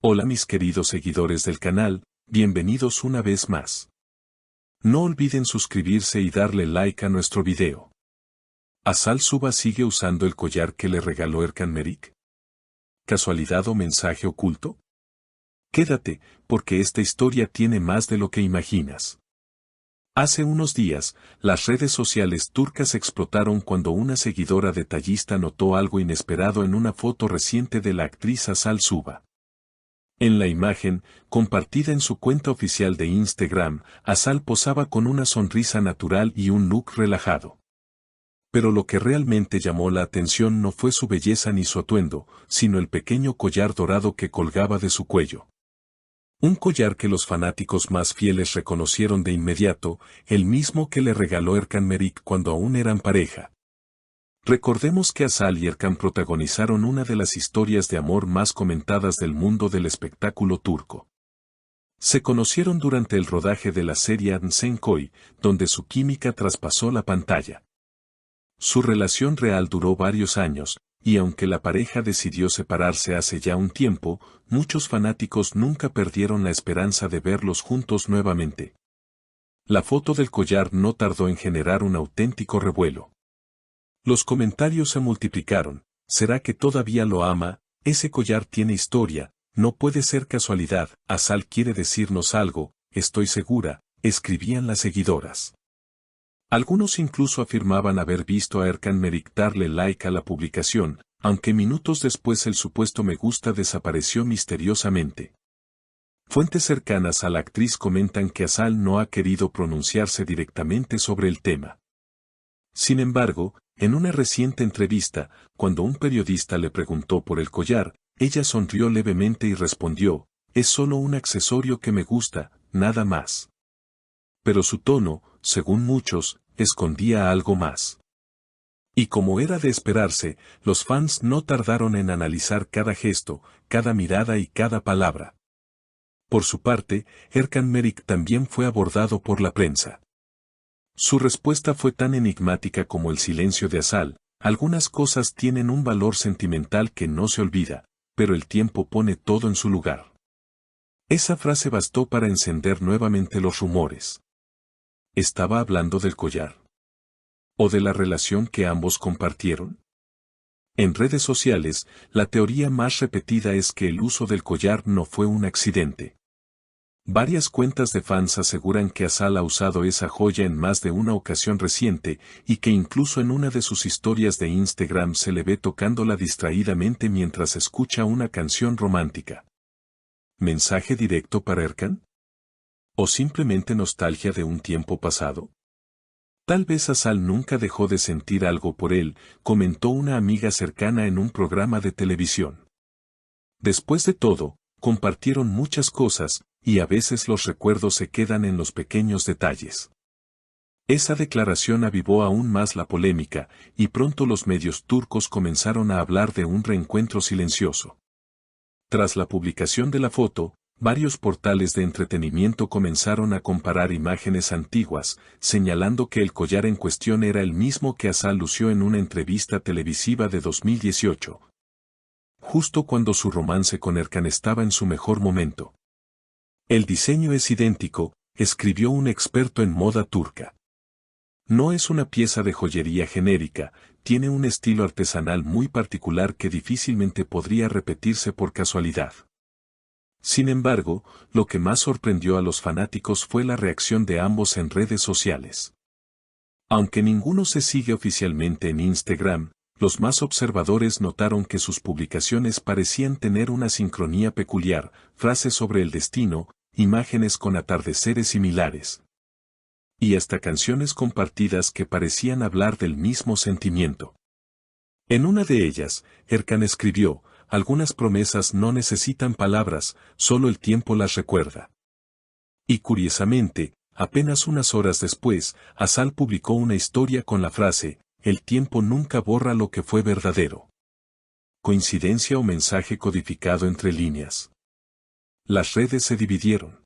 Hola mis queridos seguidores del canal, bienvenidos una vez más. No olviden suscribirse y darle like a nuestro video. ¿Asal Suba sigue usando el collar que le regaló Erkan Merik? ¿Casualidad o mensaje oculto? Quédate, porque esta historia tiene más de lo que imaginas. Hace unos días, las redes sociales turcas explotaron cuando una seguidora detallista notó algo inesperado en una foto reciente de la actriz Asal Suba. En la imagen, compartida en su cuenta oficial de Instagram, Asal posaba con una sonrisa natural y un look relajado. Pero lo que realmente llamó la atención no fue su belleza ni su atuendo, sino el pequeño collar dorado que colgaba de su cuello. Un collar que los fanáticos más fieles reconocieron de inmediato, el mismo que le regaló Erkan Merik cuando aún eran pareja. Recordemos que Asal y Erkan protagonizaron una de las historias de amor más comentadas del mundo del espectáculo turco. Se conocieron durante el rodaje de la serie Adnsen Koy, donde su química traspasó la pantalla. Su relación real duró varios años, y aunque la pareja decidió separarse hace ya un tiempo, muchos fanáticos nunca perdieron la esperanza de verlos juntos nuevamente. La foto del collar no tardó en generar un auténtico revuelo. Los comentarios se multiplicaron. ¿Será que todavía lo ama? Ese collar tiene historia, no puede ser casualidad. Asal quiere decirnos algo, estoy segura, escribían las seguidoras. Algunos incluso afirmaban haber visto a Erkan Merik darle like a la publicación, aunque minutos después el supuesto me gusta desapareció misteriosamente. Fuentes cercanas a la actriz comentan que Asal no ha querido pronunciarse directamente sobre el tema. Sin embargo, en una reciente entrevista, cuando un periodista le preguntó por el collar, ella sonrió levemente y respondió, es solo un accesorio que me gusta, nada más. Pero su tono, según muchos, escondía algo más. Y como era de esperarse, los fans no tardaron en analizar cada gesto, cada mirada y cada palabra. Por su parte, Erkan Merik también fue abordado por la prensa. Su respuesta fue tan enigmática como el silencio de Asal. Algunas cosas tienen un valor sentimental que no se olvida, pero el tiempo pone todo en su lugar. Esa frase bastó para encender nuevamente los rumores. ¿Estaba hablando del collar? ¿O de la relación que ambos compartieron? En redes sociales, la teoría más repetida es que el uso del collar no fue un accidente. Varias cuentas de fans aseguran que Asal ha usado esa joya en más de una ocasión reciente y que incluso en una de sus historias de Instagram se le ve tocándola distraídamente mientras escucha una canción romántica. ¿Mensaje directo para Erkan? ¿O simplemente nostalgia de un tiempo pasado? Tal vez Asal nunca dejó de sentir algo por él, comentó una amiga cercana en un programa de televisión. Después de todo, compartieron muchas cosas, y a veces los recuerdos se quedan en los pequeños detalles. Esa declaración avivó aún más la polémica, y pronto los medios turcos comenzaron a hablar de un reencuentro silencioso. Tras la publicación de la foto, varios portales de entretenimiento comenzaron a comparar imágenes antiguas, señalando que el collar en cuestión era el mismo que Asal lució en una entrevista televisiva de 2018. Justo cuando su romance con Erkan estaba en su mejor momento. El diseño es idéntico, escribió un experto en moda turca. No es una pieza de joyería genérica, tiene un estilo artesanal muy particular que difícilmente podría repetirse por casualidad. Sin embargo, lo que más sorprendió a los fanáticos fue la reacción de ambos en redes sociales. Aunque ninguno se sigue oficialmente en Instagram, los más observadores notaron que sus publicaciones parecían tener una sincronía peculiar, frases sobre el destino, imágenes con atardeceres similares. Y hasta canciones compartidas que parecían hablar del mismo sentimiento. En una de ellas, Erkan escribió, algunas promesas no necesitan palabras, solo el tiempo las recuerda. Y curiosamente, apenas unas horas después, Asal publicó una historia con la frase, el tiempo nunca borra lo que fue verdadero. ¿Coincidencia o mensaje codificado entre líneas? Las redes se dividieron.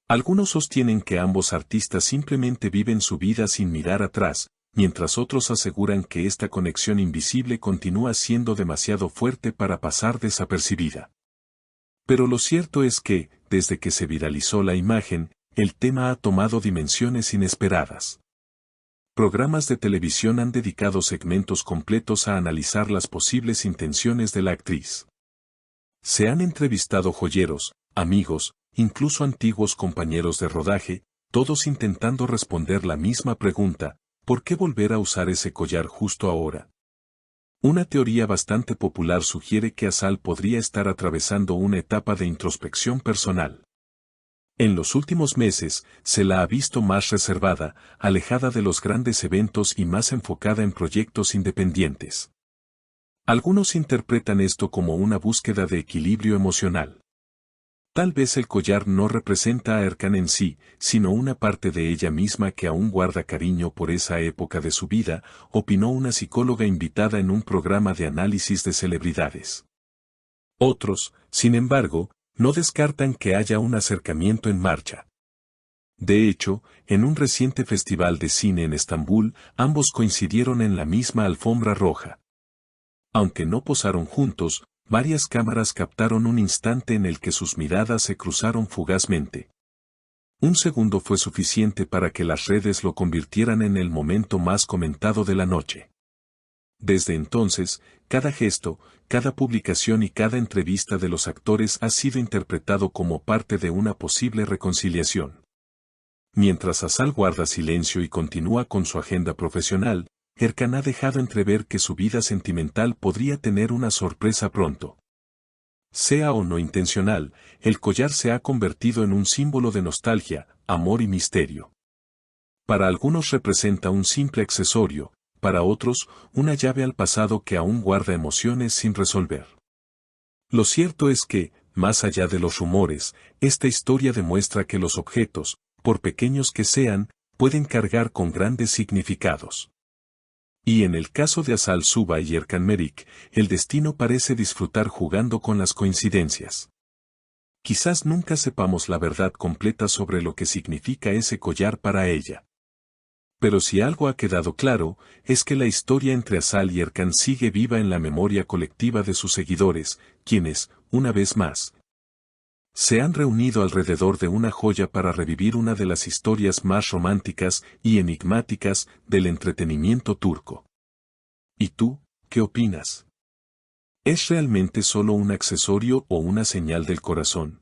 Algunos sostienen que ambos artistas simplemente viven su vida sin mirar atrás, mientras otros aseguran que esta conexión invisible continúa siendo demasiado fuerte para pasar desapercibida. Pero lo cierto es que, desde que se viralizó la imagen, el tema ha tomado dimensiones inesperadas. Programas de televisión han dedicado segmentos completos a analizar las posibles intenciones de la actriz. Se han entrevistado joyeros, amigos, incluso antiguos compañeros de rodaje, todos intentando responder la misma pregunta: ¿por qué volver a usar ese collar justo ahora? Una teoría bastante popular sugiere que Azal podría estar atravesando una etapa de introspección personal. En los últimos meses, se la ha visto más reservada, alejada de los grandes eventos y más enfocada en proyectos independientes. Algunos interpretan esto como una búsqueda de equilibrio emocional. Tal vez el collar no representa a Erkan en sí, sino una parte de ella misma que aún guarda cariño por esa época de su vida, opinó una psicóloga invitada en un programa de análisis de celebridades. Otros, sin embargo, no descartan que haya un acercamiento en marcha. De hecho, en un reciente festival de cine en Estambul, ambos coincidieron en la misma alfombra roja. Aunque no posaron juntos, varias cámaras captaron un instante en el que sus miradas se cruzaron fugazmente. Un segundo fue suficiente para que las redes lo convirtieran en el momento más comentado de la noche. Desde entonces, cada gesto, cada publicación y cada entrevista de los actores ha sido interpretado como parte de una posible reconciliación. Mientras Azal guarda silencio y continúa con su agenda profesional, Erkan ha dejado entrever que su vida sentimental podría tener una sorpresa pronto. Sea o no intencional, el collar se ha convertido en un símbolo de nostalgia, amor y misterio. Para algunos representa un simple accesorio, para otros, una llave al pasado que aún guarda emociones sin resolver. Lo cierto es que, más allá de los rumores, esta historia demuestra que los objetos, por pequeños que sean, pueden cargar con grandes significados. Y en el caso de Azal Suba y Erkan Merik, el destino parece disfrutar jugando con las coincidencias. Quizás nunca sepamos la verdad completa sobre lo que significa ese collar para ella. Pero si algo ha quedado claro, es que la historia entre Azal y Erkan sigue viva en la memoria colectiva de sus seguidores, quienes, una vez más, se han reunido alrededor de una joya para revivir una de las historias más románticas y enigmáticas del entretenimiento turco. ¿Y tú, qué opinas? ¿Es realmente solo un accesorio o una señal del corazón?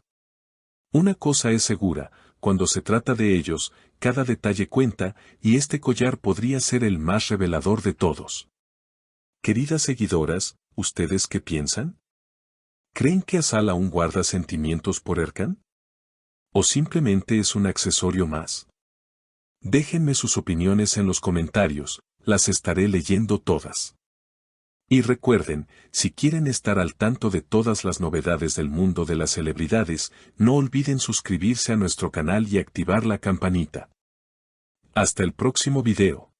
Una cosa es segura: cuando se trata de ellos, cada detalle cuenta, y este collar podría ser el más revelador de todos. Queridas seguidoras, ¿ustedes qué piensan? ¿Creen que Azal aún guarda sentimientos por Erkan? ¿O simplemente es un accesorio más? Déjenme sus opiniones en los comentarios, las estaré leyendo todas. Y recuerden, si quieren estar al tanto de todas las novedades del mundo de las celebridades, no olviden suscribirse a nuestro canal y activar la campanita. Hasta el próximo video.